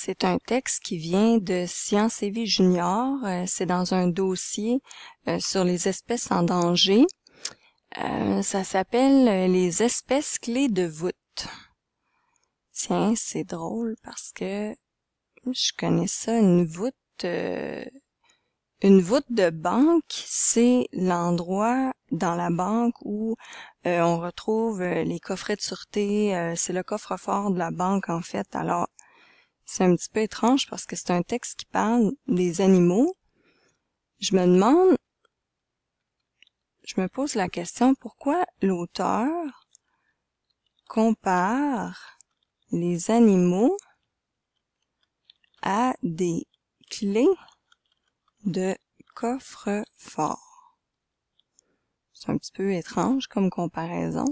C'est un texte qui vient de Sciences et Vie Junior. C'est dans un dossier sur les espèces en danger. Ça s'appelle les espèces clés de voûte. Tiens, c'est drôle parce que je connais ça, une voûte de banque, c'est l'endroit dans la banque où on retrouve les coffrets de sûreté, c'est le coffre-fort de la banque en fait. Alors, c'est un petit peu étrange parce que c'est un texte qui parle des animaux. Je me pose la question, pourquoi l'auteur compare les animaux à des clés de coffre-fort? C'est un petit peu étrange comme comparaison.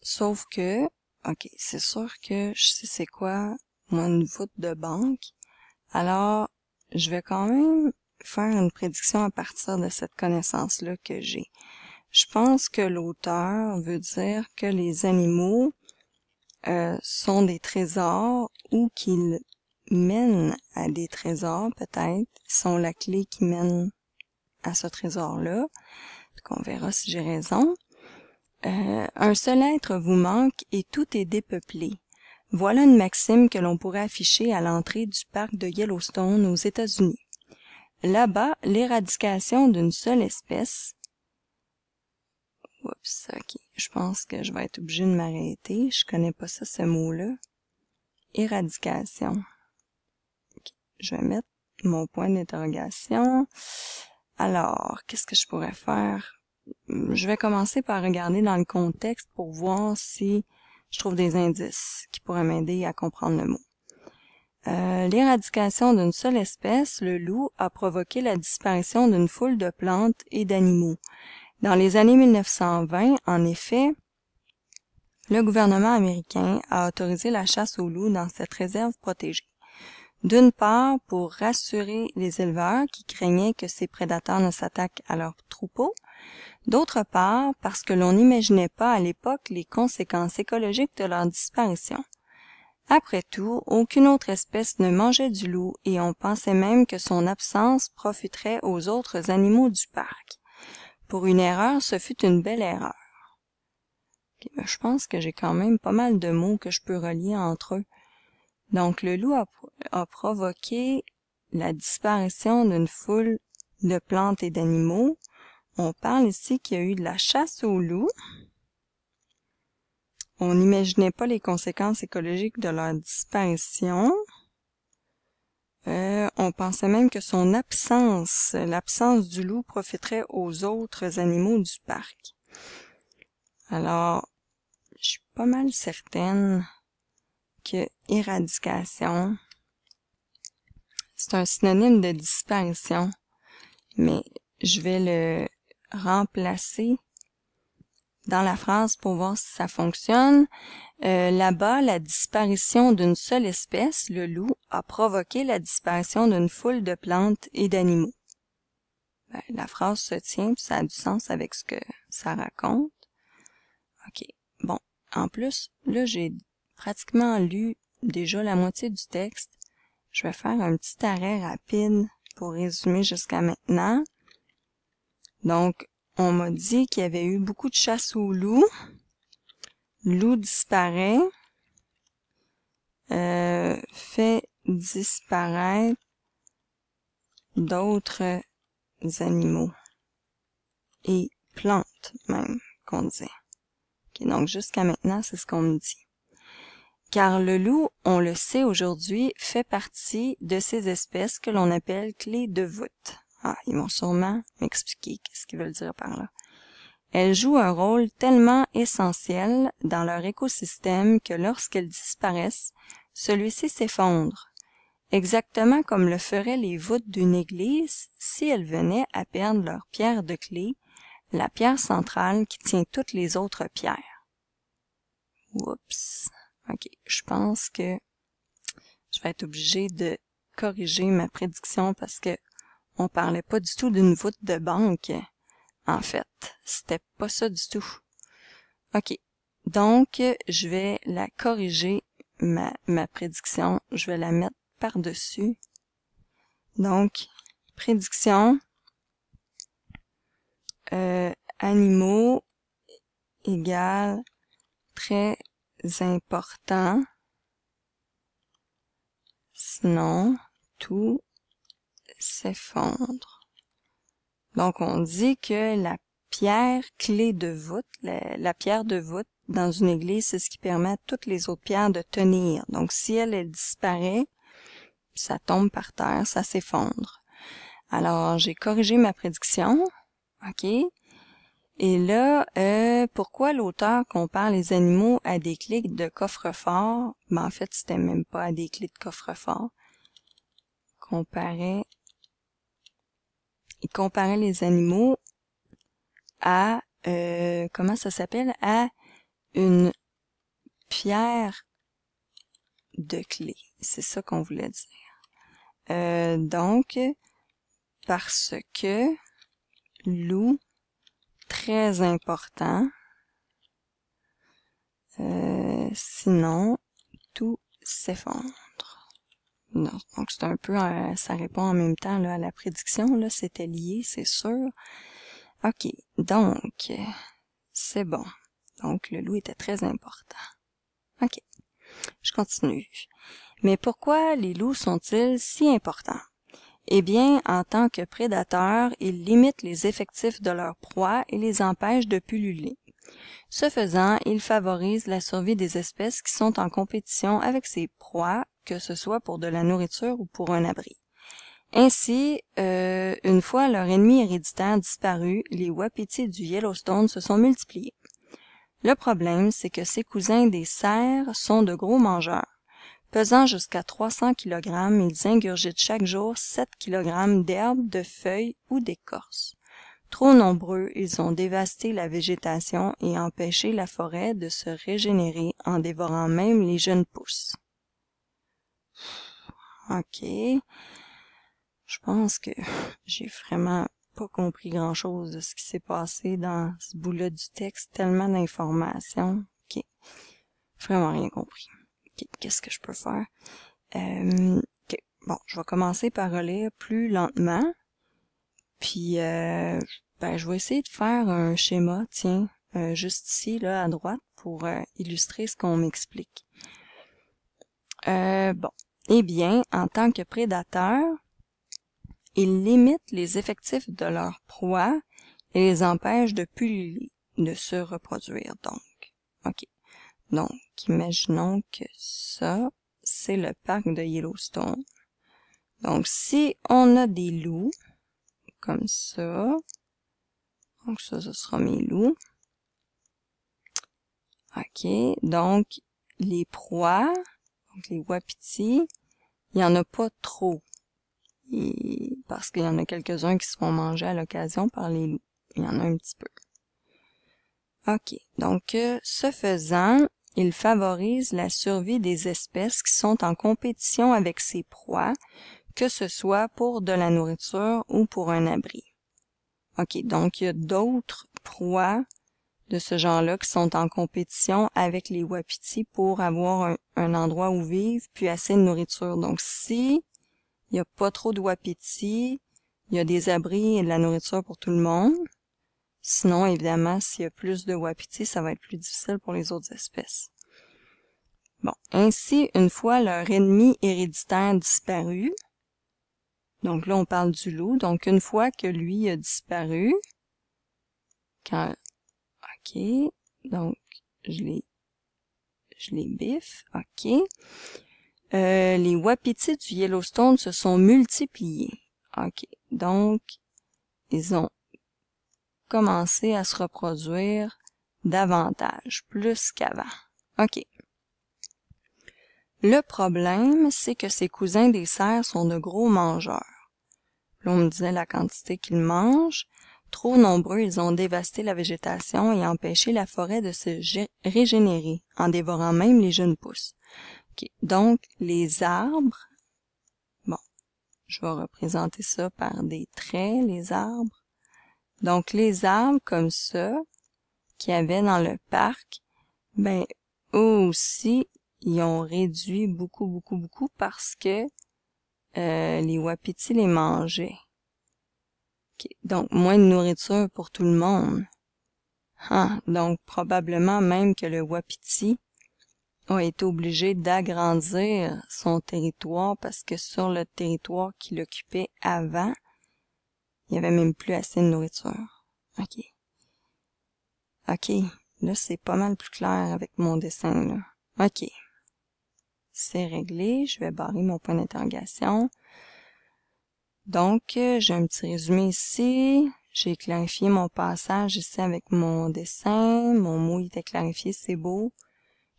Sauf que, ok, c'est sûr que je sais c'est quoi, moi, une voûte de banque. Alors, je vais quand même faire une prédiction à partir de cette connaissance-là que j'ai. Je pense que l'auteur veut dire que les animaux sont des trésors ou qu'ils mènent à des trésors, peut-être, sont la clé qui mène à ce trésor-là. On verra si j'ai raison. Un seul être vous manque et tout est dépeuplé. Voilà une maxime que l'on pourrait afficher à l'entrée du parc de Yellowstone aux États-Unis. Là-bas, l'éradication d'une seule espèce... Oups, ok. Je pense que je vais être obligée de m'arrêter. Je connais pas ça, ce mot-là. Éradication. Okay. Je vais mettre mon point d'interrogation. Alors, qu'est-ce que je pourrais faire? Je vais commencer par regarder dans le contexte pour voir si je trouve des indices qui pourraient m'aider à comprendre le mot. L'éradication d'une seule espèce, le loup, a provoqué la disparition d'une foule de plantes et d'animaux. Dans les années 1920, en effet, le gouvernement américain a autorisé la chasse au loup dans cette réserve protégée. D'une part, pour rassurer les éleveurs qui craignaient que ces prédateurs ne s'attaquent à leurs troupeaux. D'autre part, parce que l'on n'imaginait pas à l'époque les conséquences écologiques de leur disparition. Après tout, aucune autre espèce ne mangeait du loup et on pensait même que son absence profiterait aux autres animaux du parc. Pour une erreur, ce fut une belle erreur. Okay, ben, je pense que j'ai quand même pas mal de mots que je peux relier entre eux. Donc, le loup a provoqué la disparition d'une foule de plantes et d'animaux. On parle ici qu'il y a eu de la chasse au loup. On n'imaginait pas les conséquences écologiques de leur disparition. On pensait même que son absence, l'absence du loup, profiterait aux autres animaux du parc. Alors, je suis pas mal certaine que éradication, c'est un synonyme de disparition, mais je vais le remplacer dans la phrase pour voir si ça fonctionne. Là-bas, la disparition d'une seule espèce, le loup, a provoqué la disparition d'une foule de plantes et d'animaux. Ben, la phrase se tient, puis ça a du sens avec ce que ça raconte. OK. Bon. En plus, là, j'ai pratiquement lu déjà la moitié du texte. Je vais faire un petit arrêt rapide pour résumer jusqu'à maintenant. Donc, on m'a dit qu'il y avait eu beaucoup de chasse au loup. Loup disparaît. Fait disparaître d'autres animaux. Et plantes, même, qu'on disait. Okay, donc, jusqu'à maintenant, c'est ce qu'on me dit. Car le loup, on le sait aujourd'hui, fait partie de ces espèces que l'on appelle clés de voûte. Ah, ils vont sûrement m'expliquer qu'est-ce qu'ils veulent dire par là. Elles jouent un rôle tellement essentiel dans leur écosystème que lorsqu'elles disparaissent, celui-ci s'effondre, exactement comme le feraient les voûtes d'une église si elles venaient à perdre leur pierre de clé, la pierre centrale qui tient toutes les autres pierres. Oups. OK, je pense que je vais être obligée de corriger ma prédiction parce que on parlait pas du tout d'une voûte de banque. En fait, c'était pas ça du tout. OK, donc je vais la corriger ma prédiction, je vais la mettre par-dessus. Donc, prédiction, animaux égale très important, sinon tout s'effondre. Donc, on dit que la pierre clé de voûte, la pierre de voûte dans une église, c'est ce qui permet à toutes les autres pierres de tenir. Donc, si elle disparaît, ça tombe par terre, ça s'effondre. Alors, j'ai corrigé ma prédiction. OK. Et là, pourquoi l'auteur compare les animaux à des clés de coffre-fort? Ben, en fait, c'était même pas à des clés de coffre-fort. Il comparait les animaux à, comment ça s'appelle? À une pierre de clé. C'est ça qu'on voulait dire. Donc, parce que loup, très important, sinon tout s'effondre. Donc c'est un peu, ça répond en même temps là, à la prédiction, là, c'était lié, c'est sûr. OK, donc, c'est bon. Donc, le loup était très important. OK, je continue. Mais pourquoi les loups sont-ils si importants? Eh bien, en tant que prédateurs, ils limitent les effectifs de leur proie et les empêchent de pulluler. Ce faisant, ils favorisent la survie des espèces qui sont en compétition avec ces proies, que ce soit pour de la nourriture ou pour un abri. Ainsi, une fois leur ennemi héréditaire disparu, les wapitis du Yellowstone se sont multipliés. Le problème, c'est que ces cousins des cerfs sont de gros mangeurs. Pesant jusqu'à 300 kg, ils ingurgitent chaque jour 7 kg d'herbes, de feuilles ou d'écorce. Trop nombreux, ils ont dévasté la végétation et empêché la forêt de se régénérer en dévorant même les jeunes pousses. OK. Je pense que j'ai vraiment pas compris grand-chose de ce qui s'est passé dans ce bout-là du texte. Tellement d'informations. OK. Vraiment rien compris. OK. Qu'est-ce que je peux faire? OK. Bon, je vais commencer par relire plus lentement. Puis, je vais essayer de faire un schéma, tiens, juste ici, là, à droite, pour illustrer ce qu'on m'explique. Bon. Eh bien, en tant que prédateur, ils limitent les effectifs de leur proie et les empêchent de pulluler, de se reproduire, donc. OK. Donc, imaginons que ça, c'est le parc de Yellowstone. Donc, si on a des loups, comme ça, donc ça, ce sera mes loups. OK. Donc, les proies, donc les wapitis, il n'y en a pas trop. Parce qu'il y en a quelques-uns qui se font manger à l'occasion par les loups. Il y en a un petit peu. OK. Donc, ce faisant, il favorise la survie des espèces qui sont en compétition avec ces proies, que ce soit pour de la nourriture ou pour un abri. OK. Donc, il y a d'autres proies de ce genre-là qui sont en compétition avec les wapitis pour avoir un endroit où vivre puis assez de nourriture. Donc, si il n'y a pas trop de wapitis, il y a des abris et de la nourriture pour tout le monde. Sinon, évidemment, s'il y a plus de wapitis, ça va être plus difficile pour les autres espèces. Bon, ainsi, une fois leur ennemi héréditaire disparu, donc là, on parle du loup, donc une fois que lui a disparu, OK, donc je les biffe, OK. Les wapitis du Yellowstone se sont multipliés. OK. Donc, ils ont commencé à se reproduire davantage, plus qu'avant. OK. Le problème, c'est que ces cousins des cerfs sont de gros mangeurs. Là, on me disait la quantité qu'ils mangent. Trop nombreux, ils ont dévasté la végétation et empêché la forêt de se régénérer, en dévorant même les jeunes pousses. Okay. Donc, les arbres, bon, je vais représenter ça par des traits, les arbres. Donc, les arbres comme ça, qu'il y avait dans le parc, ben, eux aussi, ils ont réduit beaucoup parce que les wapitis les mangeaient. Okay. Donc, moins de nourriture pour tout le monde. Donc, probablement même que le wapiti a été obligé d'agrandir son territoire parce que sur le territoire qu'il occupait avant, il n'y avait même plus assez de nourriture. OK. OK. Là, c'est pas mal plus clair avec mon dessin, là. OK. C'est réglé. Je vais barrer mon point d'interrogation. Donc, j'ai un petit résumé ici. J'ai clarifié mon passage ici avec mon dessin. Mon mot était clarifié, c'est beau.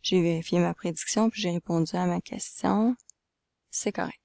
J'ai vérifié ma prédiction, puis j'ai répondu à ma question. C'est correct.